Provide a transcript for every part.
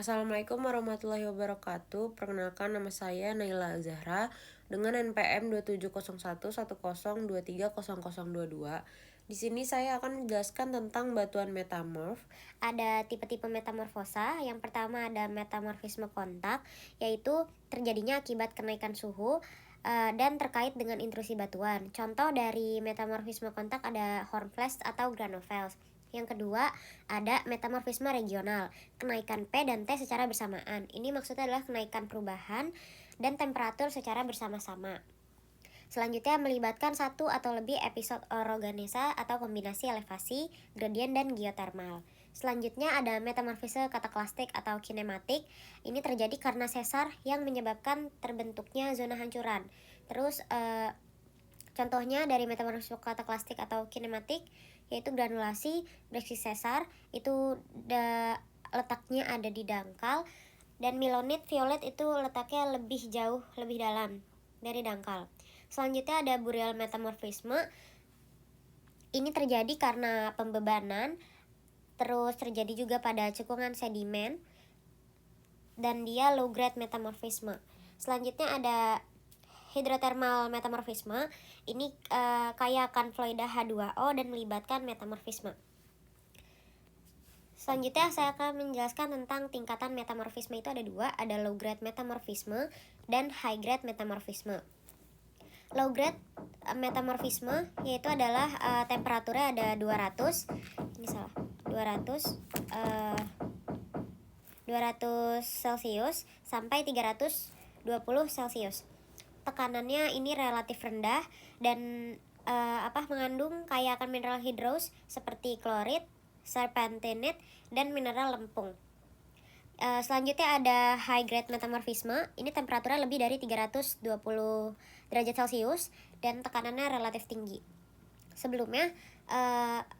Assalamualaikum warahmatullahi wabarakatuh. Perkenalkan, nama saya Naila Zahra dengan NPM 270110230022. Di sini saya akan menjelaskan tentang batuan metamorf. Ada tipe-tipe metamorfosa. Yang pertama ada metamorfisme kontak, yaitu terjadinya akibat kenaikan suhu dan terkait dengan intrusi batuan. Contoh dari metamorfisme kontak ada hornfels atau granovels. Yang kedua, ada metamorfisme regional, kenaikan P dan T secara bersamaan. Ini maksudnya adalah kenaikan perubahan dan temperatur secara bersama-sama. Selanjutnya melibatkan satu atau lebih episode orogenesa atau kombinasi elevasi, gradien, dan geotermal. Selanjutnya ada metamorfisme kataklastik atau kinematik. Ini terjadi karena sesar yang menyebabkan terbentuknya zona hancuran. Terus contohnya dari metamorfisme kataklastik atau kinematik yaitu granulasi, breksi sesar, itu letaknya ada di dangkal, dan milonit violet itu letaknya lebih jauh, lebih dalam dari dangkal. Selanjutnya ada boreal metamorfisme. Ini terjadi karena pembebanan, terus terjadi juga pada cekungan sedimen, dan dia low grade metamorfisme. Selanjutnya ada hidrotermal metamorfisme. Ini kaya kanfloida H2O dan melibatkan metamorfisme. Selanjutnya saya akan menjelaskan tentang tingkatan metamorfisme. Itu ada dua, ada low grade metamorfisme dan high grade metamorfisme. Low grade metamorfisme yaitu adalah temperaturnya ada 200, ini salah, 200 Celcius sampai 320 Celcius. Tekanannya ini relatif rendah dan mengandung kaya akan mineral hidrous seperti klorit, serpentinit, dan mineral lempung. Selanjutnya ada high grade metamorfisme. Ini temperaturnya lebih dari 320 derajat Celcius dan tekanannya relatif tinggi. Sebelumnya,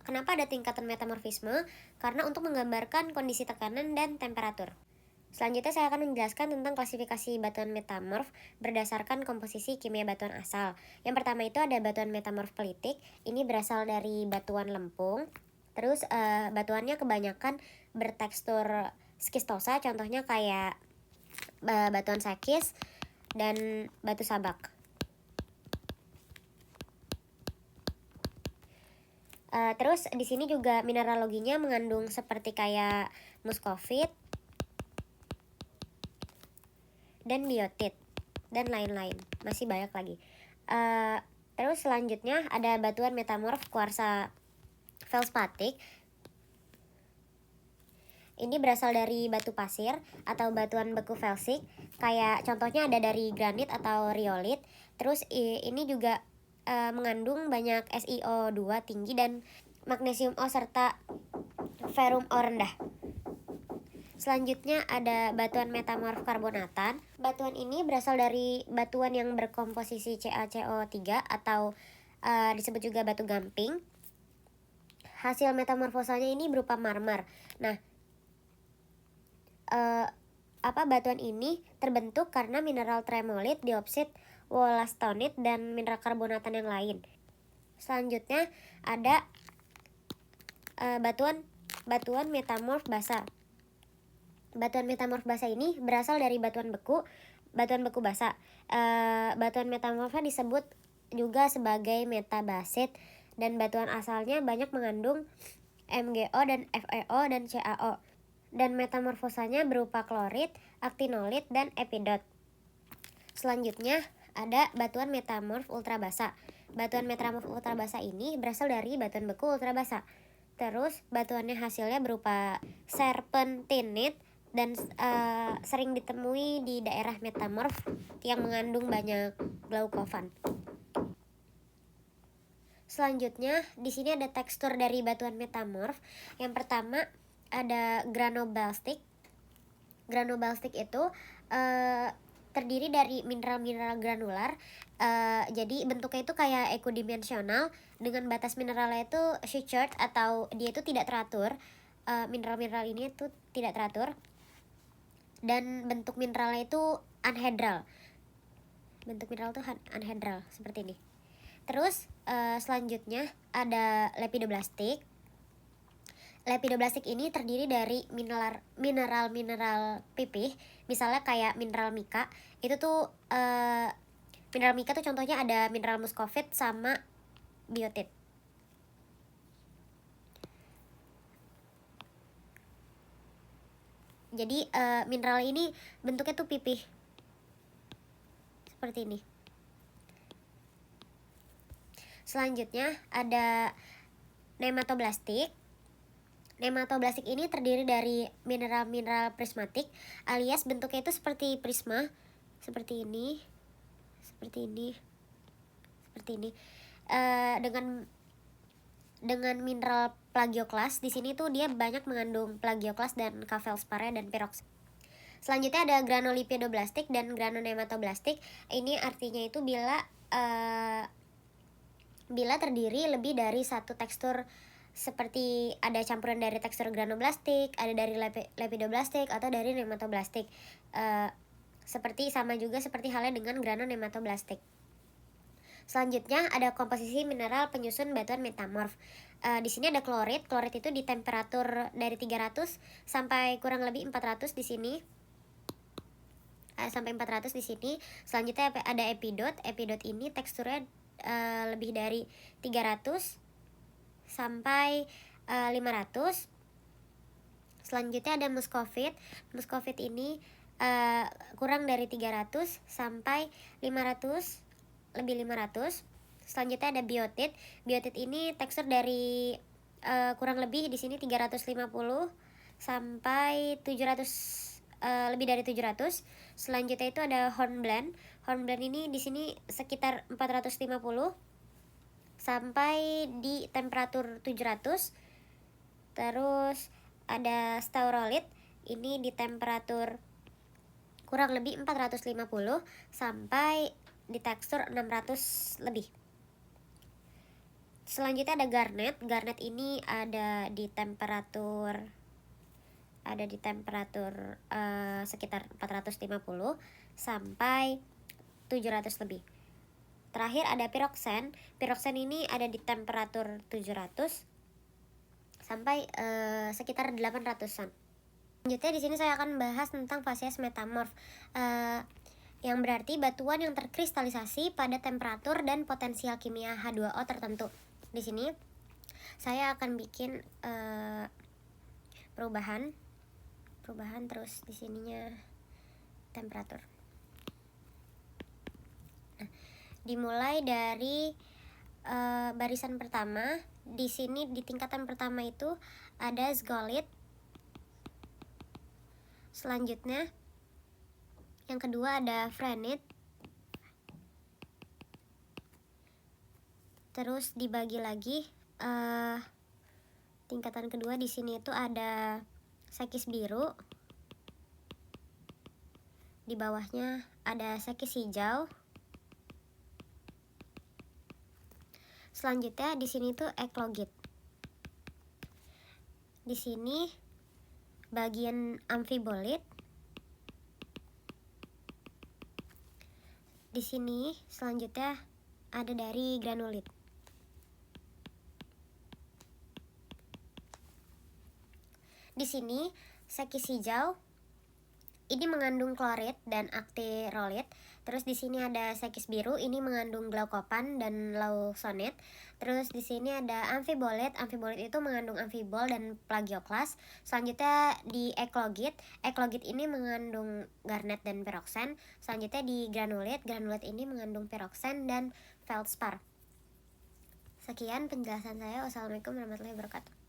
kenapa ada tingkatan metamorfisme? Karena untuk menggambarkan kondisi tekanan dan temperatur. Selanjutnya saya akan menjelaskan tentang klasifikasi batuan metamorf berdasarkan komposisi kimia batuan asal. Yang pertama itu ada batuan metamorf pelitik. Ini berasal dari batuan lempung. Terus batuannya kebanyakan bertekstur skistosa, contohnya kayak batuan sekis dan batu sabak. Terus di sini juga mineraloginya mengandung seperti kayak muskovit dan biotit dan lain-lain, masih banyak lagi. Terus selanjutnya ada batuan metamorf kuarsa feldspatik. Ini berasal dari batu pasir atau batuan beku felsik, kayak contohnya ada dari granit atau riolit. Terus ini juga mengandung banyak SiO2 tinggi dan magnesium O serta ferrum O rendah. Selanjutnya ada batuan metamorf karbonatan. Batuan ini berasal dari batuan yang berkomposisi CaCO3 atau disebut juga batu gamping. Hasil metamorfosanya ini berupa marmer. Nah, batuan ini terbentuk karena mineral tremolit, dioksid wollastonit, dan mineral karbonatan yang lain. Selanjutnya ada batuan metamorf basa. Batuan metamorf basa ini berasal dari batuan beku basa. Batuan metamorfnya disebut juga sebagai metabasit, dan batuan asalnya banyak mengandung MgO dan FeO dan CaO. Dan metamorfosanya berupa klorit, aktinolit, dan epidot. Selanjutnya ada batuan metamorf ultrabasa. Batuan metamorf ultrabasa ini berasal dari batuan beku ultrabasa. Terus batuannya hasilnya berupa serpentinit dan sering ditemui di daerah metamorf yang mengandung banyak glaukovan. Selanjutnya di sini ada tekstur dari batuan metamorf. Yang pertama ada granobalstik. Granobalstik itu terdiri dari mineral-mineral granular. Jadi bentuknya itu kayak ekodimensional dengan batas mineralnya itu Schichert atau dia itu tidak teratur. Mineral-mineral ini itu tidak teratur dan bentuk mineralnya itu anhedral. Bentuk mineral itu anhedral seperti ini. Terus selanjutnya ada lepidoblastik. Lepidoblastik ini terdiri dari mineral pipih, misalnya kayak mineral mika. Itu tuh mineral mika tuh contohnya ada mineral muskovit sama biotit. Jadi mineral ini bentuknya tuh pipih seperti ini. Selanjutnya ada nematoblastik. Nematoblastik ini terdiri dari mineral-mineral prismatik, alias bentuknya itu seperti prisma, seperti ini, seperti ini, seperti ini. Dengan mineral plagioklas, di sini tuh dia banyak mengandung plagioklas dan feldspar dan piroxen. Selanjutnya ada granulipidoblastik dan granunematoblastik. Ini artinya itu bila terdiri lebih dari satu tekstur, seperti ada campuran dari tekstur granoblastik, ada dari lepidoblastik, atau dari nematoblastik. Seperti sama juga seperti halnya dengan granunematoblastik. Selanjutnya ada komposisi mineral penyusun batuan metamorf. Di sini ada klorit. Klorit itu di temperatur dari 300 sampai kurang lebih 400 di sini. Sampai 400 di sini. Selanjutnya ada epidot. Epidot ini teksturnya lebih dari 300 sampai 500. Selanjutnya ada muskovit. Muskovit ini kurang dari 300 sampai 500, lebih 500. Selanjutnya ada biotit. Biotit ini tekstur dari kurang lebih di sini 350 sampai 700, lebih dari 700. Selanjutnya itu ada hornblende. Hornblende ini di sini sekitar 450 sampai di temperatur 700. Terus ada staurolit, ini di temperatur kurang lebih 450 sampai di tekstur 600 lebih. Selanjutnya ada garnet. Garnet ini ada di temperatur sekitar 450 sampai 700 lebih. Terakhir ada piroxen. Piroxen ini ada di temperatur 700 sampai sekitar 800-an. Selanjutnya di sini saya akan bahas tentang fasies metamorf, yang berarti batuan yang terkristalisasi pada temperatur dan potensial kimia H2O tertentu. Di sini saya akan bikin perubahan terus di sininya temperatur. Dimulai dari barisan pertama. Di sini di tingkatan pertama itu ada sgolit. Selanjutnya yang kedua ada phrenit. Terus dibagi lagi, tingkatan kedua di sini itu ada sekis biru. Di bawahnya ada sekis hijau. Selanjutnya di sini tuh eklogit. Di sini bagian amfibolit. Di sini selanjutnya ada dari granulit. Di sini sekis hijau ini mengandung klorit dan aktirolit. Terus di sini ada sekis biru, ini mengandung glaukopan dan lausonet. Terus di sini ada amfibolit. Amfibolit itu mengandung amfibol dan plagioklas. Selanjutnya di eklogit. Eklogit ini mengandung garnet dan piroxen. Selanjutnya di granulit. Granulit ini mengandung piroxen dan feldspar. Sekian penjelasan saya. Wassalamualaikum warahmatullahi wabarakatuh.